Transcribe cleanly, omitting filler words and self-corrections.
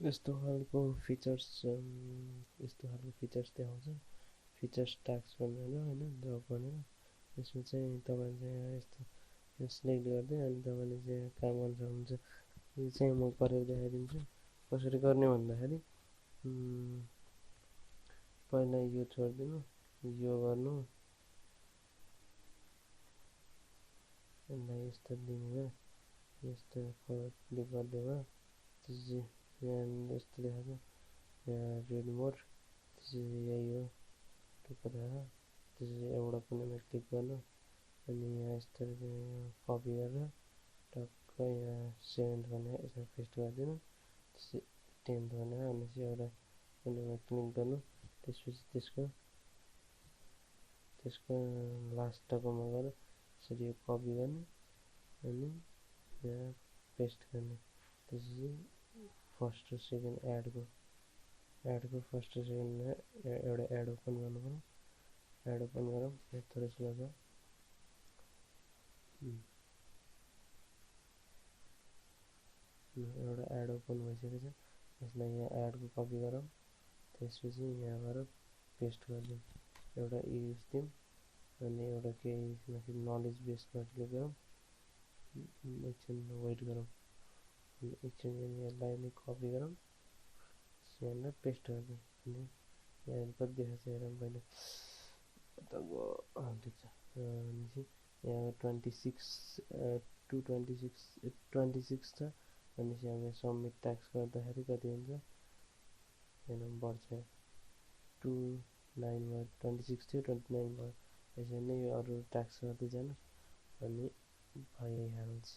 यस्तो खालको फिचर्स देखाउँछ फिचर्स ट्याक्स भनेर हैन ड्रप भनेर यसमा चाहिँ तपाईले चाहिँ यस्तो यो सिलेक्ट गर्दै अनि तपाईले चाहिँ काम गर्न सक्नुहुन्छ यो चाहिँ म गरेर देखाइदिन्छु कसरी गर्ने भन्दाखेरि पहिला यो छोड्दिनु यो गर्नु यसलाई यस्तो दिनु भयो यस्तो क्लिक गरिदियो भयो त्यसपछि यहाँ यस्तो देखाएको यहाँ रिड मोर त्यसपछि यही हो टुक्क देखाएको त्यसपछि एउटा कुनामा क्लिक गर्नु अनि यहाँ यस्तो कपी गरेर टक्क यहाँ 7th भनेर यसमा पेस्ट गरिदिनु त्यसपछि 10th भनेर अनि चाहिँ एउटा कुनामा क्लिक गर्नु त्यसपछि त्यसको लास्ट टकमा गएर यसरी यो कपी गर्ने अनि यहाँ पेस्ट गर्ने त्यसपछि फर्स्ट र सेकेन्ड एडको फर्स्ट र सेकेन्डमा एउटा एड ओपन गर्नु पर्यो एड ओपन गरौँ थोरै स्लो छ एउटा एड ओपन भइसकेको छ यसलाई यहाँ एडको कपी गरौँ त्यसपछि यहाँ गएर पेस्ट गरिदिउँ एउटा युज दिउँ अनि एउटा केही माथि नलेज बेसमा क्लिक गरौँ एकछिन वेट गरौँ एकछिन यसलाई नै कपी गरौँ यहाँ पेस्ट गरिदिउँ अनि यहाँ कति देखाएको छ हेरौँ पहिले ठिक छ अनि चाहिँ यहाँ 26 छ अनि चाहिँ हामी सबमिट ट्याक्स गर्दाखेरि कति हुन्छ हेरौँ बढ्छ 29 भयो 26 थियो 29 भयो यसरी नै यो अरू ट्याक्स गर्दै जानुहोस् अनि भइहाल्छ